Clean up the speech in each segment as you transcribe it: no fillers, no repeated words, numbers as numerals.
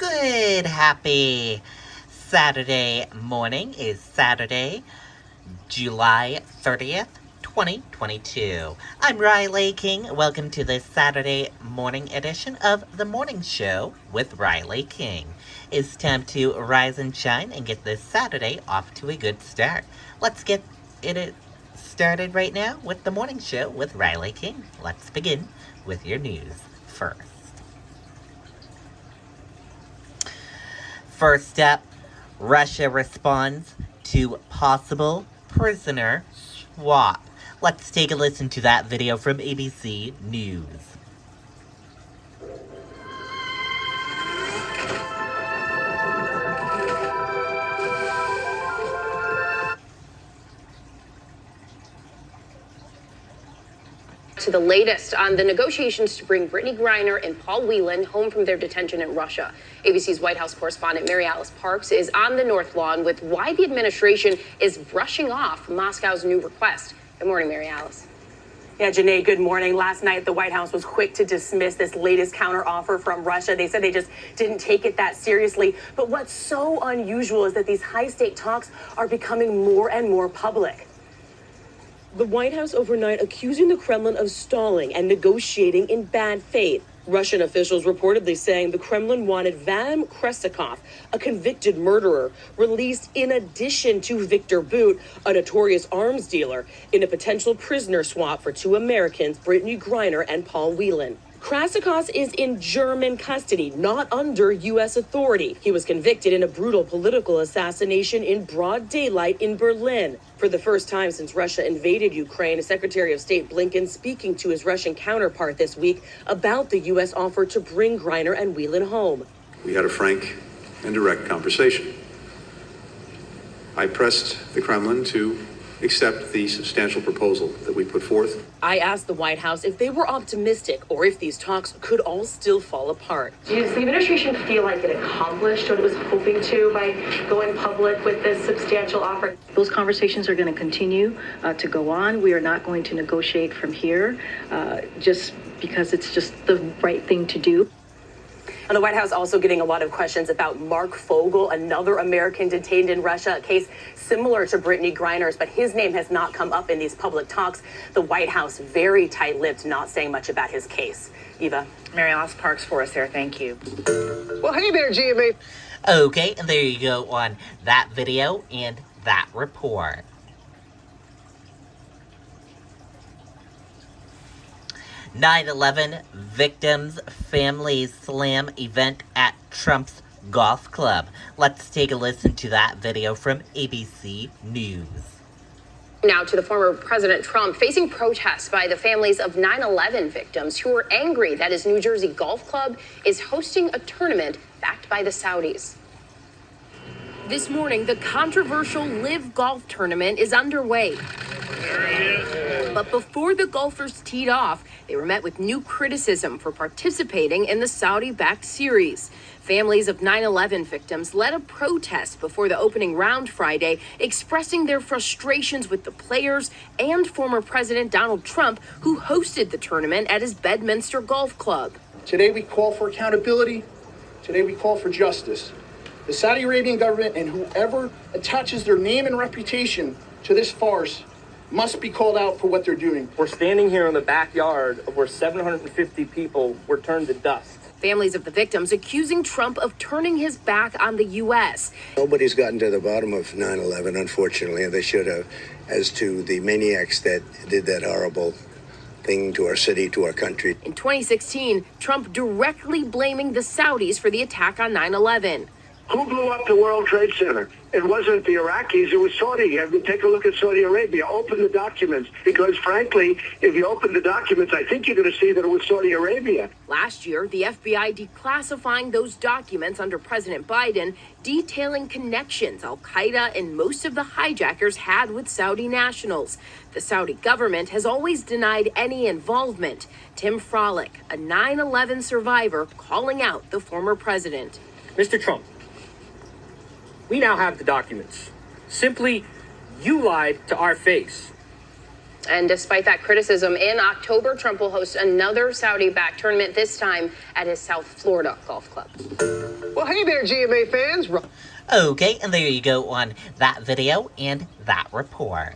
Good, happy Saturday morning. Is Saturday, July 30th, 2022. I'm Riley King. Welcome to this Saturday morning edition of The Morning Show with Riley King. It's time to rise and shine and get this Saturday off to a good start. Let's get it started right now with The Morning Show with Riley King. Let's begin with your news first. First up, Russia responds to possible prisoner swap. Let's take a listen to that video from ABC News. To the latest on the negotiations to bring Brittany Griner and Paul Whelan home from their detention in Russia. ABC's White House correspondent Mary Alice Parks is on the North Lawn with why the administration is brushing off Moscow's new request. Good morning, Mary Alice. Yeah, Janae, good morning. Last night, the White House was quick to dismiss this latest counteroffer from Russia. They said they just didn't take it that seriously. But what's so unusual is that these high-stake talks are becoming more and more public. The White House overnight accusing the Kremlin of stalling and negotiating in bad faith. Russian officials reportedly saying the Kremlin wanted Vadim Krestikov, a convicted murderer, released in addition to Victor Bout, a notorious arms dealer, in a potential prisoner swap for two Americans, Brittany Griner and Paul Whelan. Krestikov is in German custody, not under U.S. authority. He was convicted in a brutal political assassination in broad daylight in Berlin. For the first time since Russia invaded Ukraine, Secretary of State Blinken speaking to his Russian counterpart this week about the U.S. offer to bring Griner and Whelan home. We had a frank and direct conversation. I pressed the Kremlin to accept the substantial proposal that we put forth. I asked the White House if they were optimistic or if these talks could all still fall apart. Does the administration feel like it accomplished what it was hoping to by going public with this substantial offer? Those conversations are going to continue to go on. We are not going to negotiate from here just because it's just the right thing to do. And the White House also getting a lot of questions about Mark Fogel, another American detained in Russia, a case similar to Brittany Griner's, but his name has not come up in these public talks. The White House very tight-lipped, not saying much about his case. Eva. Mary Alice Parks for us there. Thank you. Well, hey there, GMA. Okay, and there you go on that video and that report. "9/11 Victims Families Slam event at Trump's golf club." Let's take a listen to that video from ABC News. Now to the former President Trump facing protests by the families of 9/11 victims who are angry that his New Jersey golf club is hosting a tournament backed by the Saudis. This morning, the controversial Live Golf Tournament is underway. But before the golfers teed off, they were met with new criticism for participating in the Saudi-backed series. Families of 9/11 victims led a protest before the opening round Friday, expressing their frustrations with the players and former President Donald Trump, who hosted the tournament at his Bedminster Golf Club. Today we call for accountability. Today we call for justice. The Saudi Arabian government and whoever attaches their name and reputation to this farce must be called out for what they're doing. We're standing here in the backyard of where 750 people were turned to dust. Families of the victims accusing Trump of turning his back on the U.S. Nobody's gotten to the bottom of 9/11, unfortunately, and they should have, as to the maniacs that did that horrible thing to our city, to our country. In 2016, Trump directly blaming the Saudis for the attack on 9/11. Who blew up the World Trade Center? It wasn't the Iraqis, it was Saudi. Take a look at Saudi Arabia. Open the documents. Because frankly, if you open the documents, I think you're going to see that it was Saudi Arabia. Last year, the FBI declassifying those documents under President Biden, detailing connections Al-Qaeda and most of the hijackers had with Saudi nationals. The Saudi government has always denied any involvement. Tim Frolick, a 9/11 survivor, calling out the former president. Mr. Trump, we now have the documents. Simply, you lied to our face. And despite that criticism, in October, Trump will host another Saudi-backed tournament, this time at his South Florida golf club. Well, hey there, GMA fans. Okay, and there you go on that video and that report.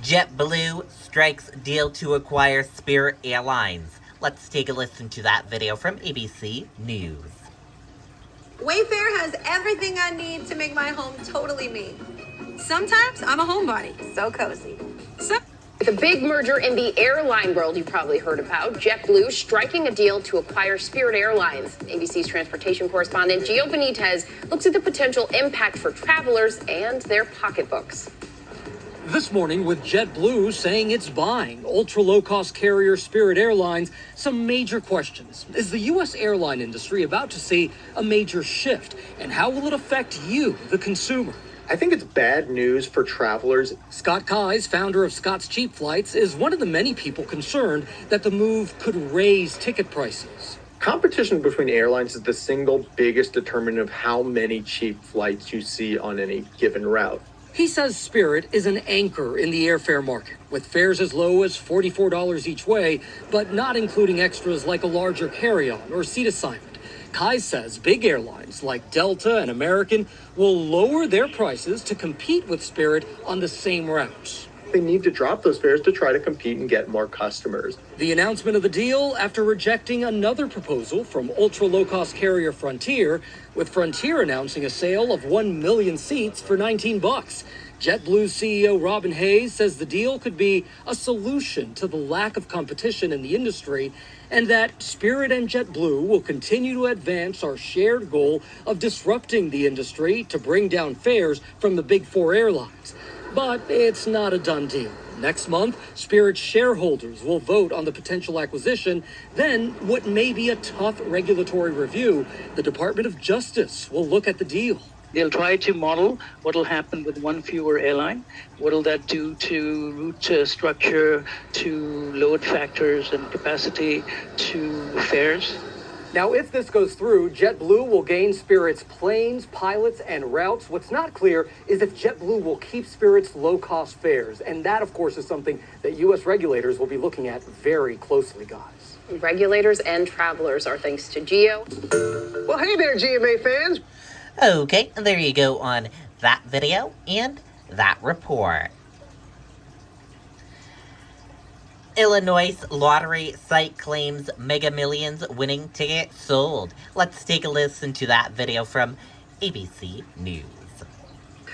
Jetblue strikes deal to acquire Spirit Airlines. Let's take a listen to that video from ABC News. Wayfair has everything I need to make my home totally me. Sometimes I'm a homebody, so cozy. The big merger in the airline world you probably heard about, JetBlue striking a deal to acquire Spirit Airlines. ABC's transportation correspondent Gio Benitez looks at the potential impact for travelers and their pocketbooks. This morning with JetBlue saying it's buying ultra-low-cost carrier Spirit Airlines, some major questions. Is the U.S. airline industry about to see a major shift? And how will it affect you, the consumer? I think it's bad news for travelers. Scott Keyes, founder of Scott's Cheap Flights, is one of the many people concerned that the move could raise ticket prices. Competition between airlines is the single biggest determinant of how many cheap flights you see on any given route. He says Spirit is an anchor in the airfare market, with fares as low as $44 each way, but not including extras like a larger carry-on or seat assignment. Kai says big airlines like Delta and American will lower their prices to compete with Spirit on the same routes. They need to drop those fares to try to compete and get more customers. The announcement of the deal after rejecting another proposal from ultra-low-cost carrier Frontier, with Frontier announcing a sale of 1 million seats for $19. JetBlue CEO Robin Hayes says the deal could be a solution to the lack of competition in the industry, and that Spirit and JetBlue will continue to advance our shared goal of disrupting the industry to bring down fares from the big four airlines. But it's not a done deal. Next month, Spirit shareholders will vote on the potential acquisition. Then, what may be a tough regulatory review, the Department of Justice will look at the deal. They'll try to model what will happen with one fewer airline. What will that do to route structure, to load factors and capacity, to fares? Now, if this goes through, JetBlue will gain Spirit's planes, pilots, and routes. What's not clear is if JetBlue will keep Spirit's low-cost fares. And that, of course, is something that U.S. regulators will be looking at very closely, guys. Regulators and travelers, our thanks to Gio. Well, hey there, GMA fans. Okay, and there you go on that video and that report. Illinois lottery site claims Mega Millions winning ticket sold. Let's take a listen to that video from ABC News.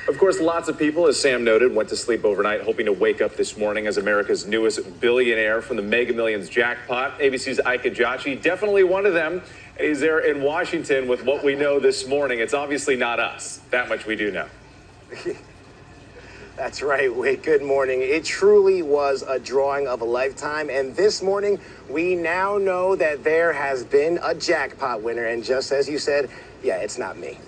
Of course, lots of people, as Sam noted, went to sleep overnight hoping to wake up this morning as America's newest billionaire from the Mega Millions jackpot. ABC's Ike Ajachi, definitely one of them. He's there in Washington with what we know this morning. It's obviously not us. That much we do know. That's right, Wade. Good morning. It truly was a drawing of a lifetime. And this morning, we now know that there has been a jackpot winner. And just as you said, yeah, it's not me.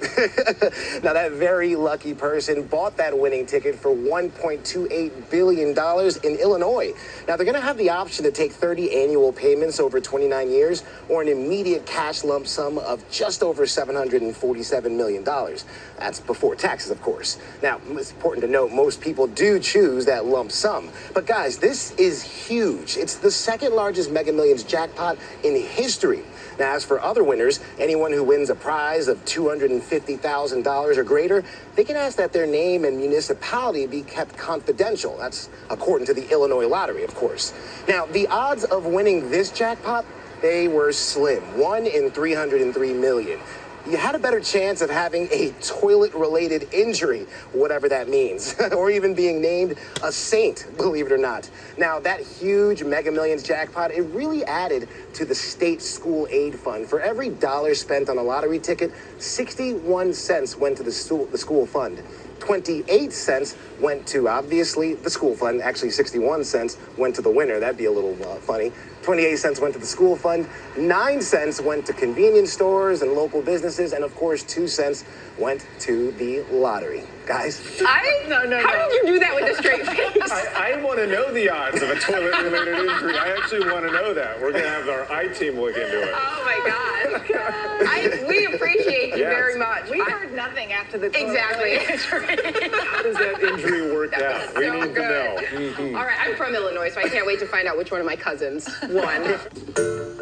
Now, that very lucky person bought that winning ticket for $1.28 billion in Illinois. Now, they're going to have the option to take 30 annual payments over 29 years or an immediate cash lump sum of just over $747 million. That's before taxes, of course. Now, it's important to note most people do choose that lump sum. But guys, this is huge. It's the second largest Mega Millions jackpot in history. Now, as for other winners, anyone who wins a prize of $250,000 or greater, they can ask that their name and municipality be kept confidential. That's according to the Illinois Lottery, of course. Now, the odds of winning this jackpot, they were slim. 1 in 303 million. You had a better chance of having a toilet-related injury, whatever that means, or even being named a saint, believe it or not. Now, that huge Mega Millions jackpot, it really added to the state school aid fund. For every dollar spent on a lottery ticket, 61 cents went to the school fund. 28 cents went to, obviously, the school fund. Actually, 61 cents went to the winner. That'd be a little funny. 28 cents went to the school fund. 9 cents went to convenience stores and local businesses. And, of course, 2 cents went to the lottery. Guys? How did you do that with a straight face? I want to know the odds of a toilet-related injury. I actually want to know that. We're going to have our I-team look into it. Oh, my God. We appreciate you very much. We heard nothing after the toilet Exactly. How does that injury work out? We need to know. Mm-hmm. All right, I'm from Illinois, so I can't wait to find out which one of my cousins won.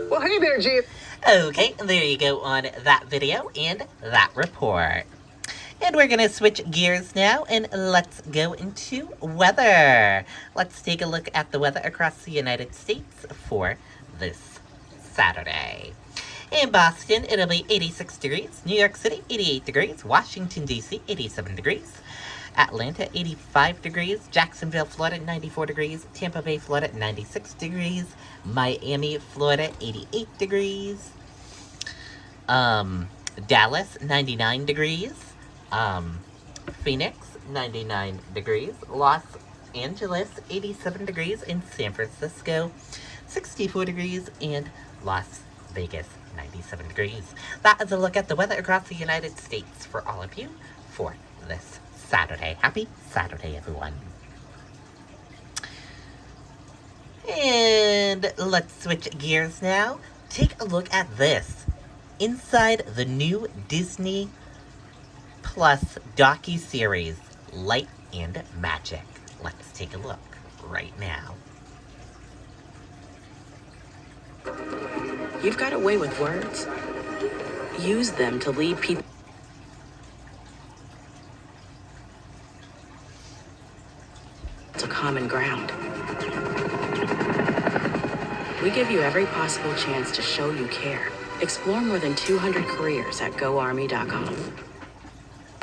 Well, hey there, G. Okay, there you go on that video and that report. And we're going to switch gears now, and let's go into weather. Let's take a look at the weather across the United States for this Saturday. In Boston, it'll be 86 degrees. New York City, 88 degrees. Washington, D.C., 87 degrees. Atlanta, 85 degrees. Jacksonville, Florida, 94 degrees. Tampa Bay, Florida, 96 degrees. Miami, Florida, 88 degrees. Dallas, 99 degrees. Phoenix, 99 degrees. Los Angeles, 87 degrees. In San Francisco, 64 degrees. And Las Vegas, 97 degrees. That is a look at the weather across the United States for all of you for this Saturday. Happy Saturday, everyone. And let's switch gears now. Take a look at this. Inside the new Disney Plus docu-series, Light and Magic. Let's take a look right now. You've got a way with words. Use them to lead people to common ground. We give you every possible chance to show you care. Explore more than 200 careers at GoArmy.com.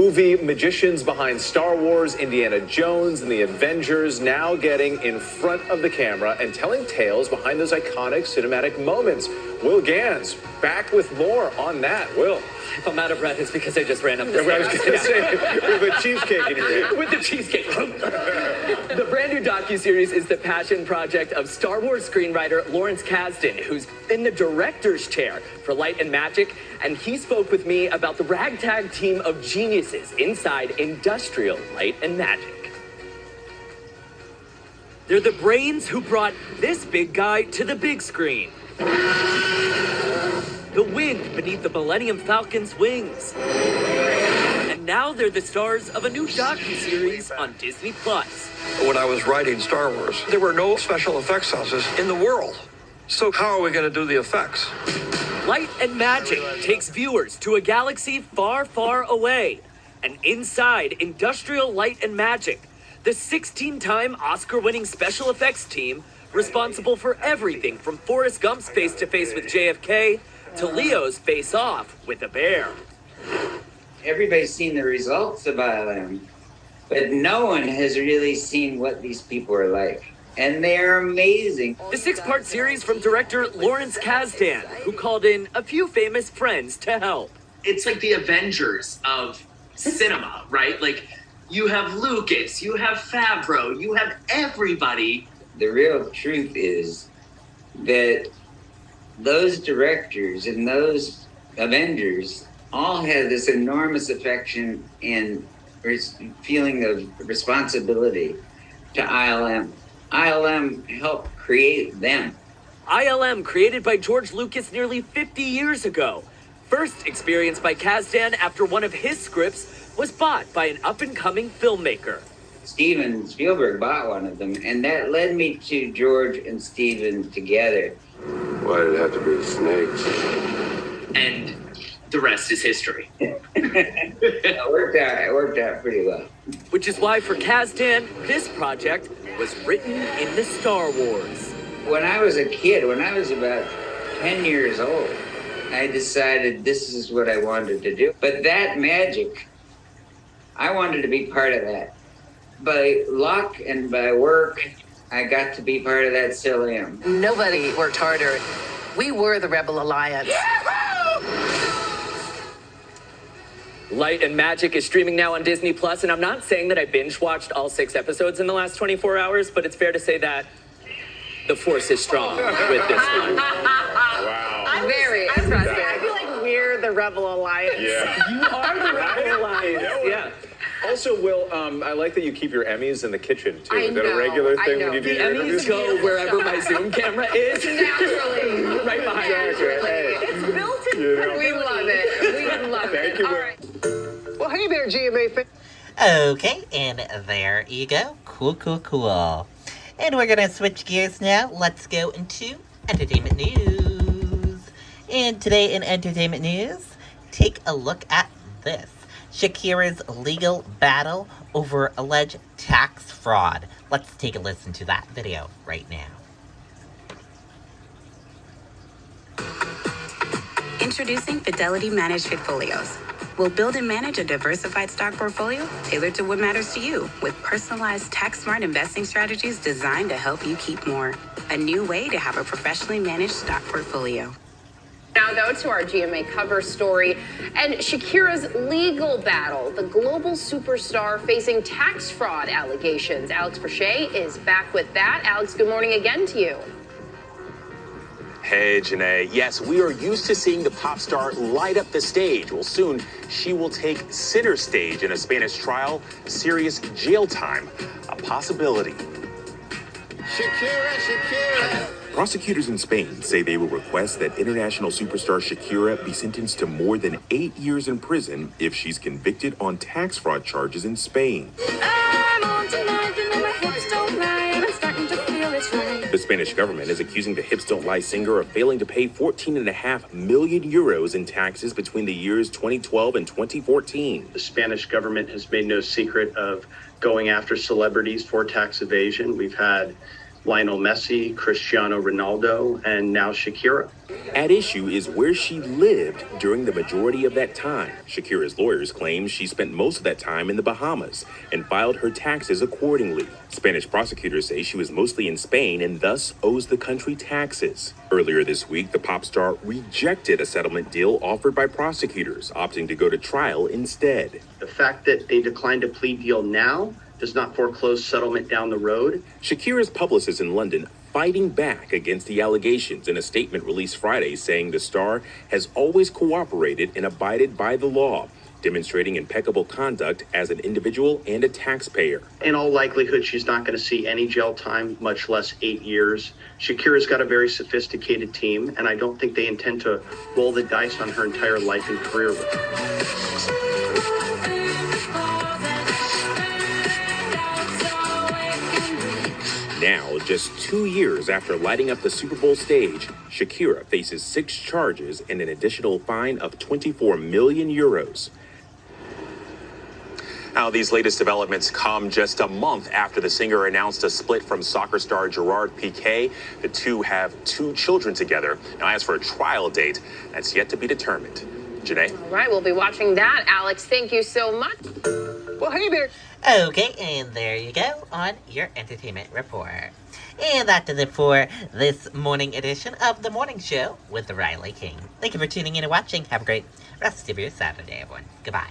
Movie magicians behind Star Wars, Indiana Jones, and the Avengers now getting in front of the camera and telling tales behind those iconic cinematic moments. Will Gans back with more on that. Will. If I'm out of breath, it's because I just ran up the I was stairs. going to say, with a cheesecake in your hand. With the cheesecake. The brand new docuseries is the passion project of Star Wars screenwriter Lawrence Kasdan, who's in the director's chair for Light and Magic, and he spoke with me about the ragtag team of geniuses inside industrial Light and Magic. They're the brains who brought this big guy to the big screen. The wind beneath the Millennium Falcon's wings. And now they're the stars of a new docuseries on Disney+. When I was writing Star Wars, there were no special effects houses in the world. So how are we going to do the effects? Light and Magic takes viewers to a galaxy far, far away. And inside Industrial Light and Magic, the 16-time Oscar-winning special effects team responsible for everything from Forrest Gump's face-to-face with JFK to Leo's face-off with a bear. Everybody's seen the results of ILM, but no one has really seen what these people are like. And they're amazing. The 6-part series from director Lawrence Kasdan, who called in a few famous friends to help. It's like the Avengers of cinema, right? Like, you have Lucas, you have Favreau, you have everybody. The real truth is that those directors and those Avengers all have this enormous affection and feeling of responsibility to ILM. ILM helped create them. ILM, created by George Lucas nearly 50 years ago. First experienced by Kasdan after one of his scripts was bought by an up-and-coming filmmaker. Steven Spielberg bought one of them, and that led me to George and Steven together. Why did it have to be snakes? And the rest is history. It worked out pretty well. Which is why for Kasdan, this project was written in the Star Wars. When I was a kid, when I was about 10 years old, I decided this is what I wanted to do. But that magic, I wanted to be part of that. By luck and by work, I got to be part of that, still am. Nobody worked harder. We were the Rebel Alliance. Light and Magic is streaming now on Disney Plus, and I'm not saying that I binge watched all 6 episodes in the last 24 hours, but it's fair to say that the force is strong with this one. Wow. I'm very impressed. impressive. I feel like we're the Rebel Alliance. Yeah. You are the Rebel Alliance. Yeah. Also, Will, I like that you keep your Emmys in the kitchen, too. I Is that know, a regular I thing know. when you do The your Emmys interviews? go wherever my Zoom camera is. Naturally. Right behind you. It's built in. You know. We love it. We love it. Thank you, All Will. right. Well, hey there, GMA fans. Okay, and there you go. Cool. And we're gonna switch gears now. Let's go into entertainment news. And today in entertainment news, take a look at this. Shakira's legal battle over alleged tax fraud. Let's take a listen to that video right now. Introducing Fidelity Managed Portfolios. We'll build and manage a diversified stock portfolio tailored to what matters to you, with personalized tax-smart investing strategies designed to help you keep more. A new way to have a professionally managed stock portfolio. Now, though, to our GMA cover story and Shakira's legal battle, the global superstar facing tax fraud allegations. Alex Brachet is back with that. Alex, good morning again to you. Hey, Janae. Yes, we are used to seeing the pop star light up the stage. Well, soon she will take center stage in a Spanish trial. Serious jail time, a possibility. Shakira. Prosecutors in Spain say they will request that international superstar Shakira be sentenced to more than 8 years in prison if she's convicted on tax fraud charges in Spain. The Spanish government is accusing the Hips Don't Lie singer of failing to pay 14.5 million euros in taxes between the years 2012 and 2014. The Spanish government has made no secret of going after celebrities for tax evasion. We've had Lionel Messi, Cristiano Ronaldo, and now Shakira. At issue is where she lived during the majority of that time. Shakira's lawyers claim she spent most of that time in the Bahamas and filed her taxes accordingly. Spanish prosecutors say she was mostly in Spain and thus owes the country taxes. Earlier this week, the pop star rejected a settlement deal offered by prosecutors, opting to go to trial instead. The fact that they declined a plea deal now does not foreclose settlement down the road. Shakira's publicist in London fighting back against the allegations in a statement released Friday, saying the star has always cooperated and abided by the law, demonstrating impeccable conduct as an individual and a taxpayer. In all likelihood, she's not going to see any jail time, much less 8 years. Shakira's got a very sophisticated team, and I don't think they intend to roll the dice on her entire life and career with her. Now, just 2 years after lighting up the Super Bowl stage, Shakira faces 6 charges and an additional fine of 24 million euros. Now, these latest developments come just a month after the singer announced a split from soccer star Gerard Piqué. The two have 2 children together. Now, as for a trial date, that's yet to be determined. Janae? All right, we'll be watching that. Alex, thank you so much. Well, hey there. Okay, and there you go on your entertainment report. And that does it for this morning edition of The Morning Show with Riley King. Thank you for tuning in and watching. Have a great rest of your Saturday, everyone. Goodbye.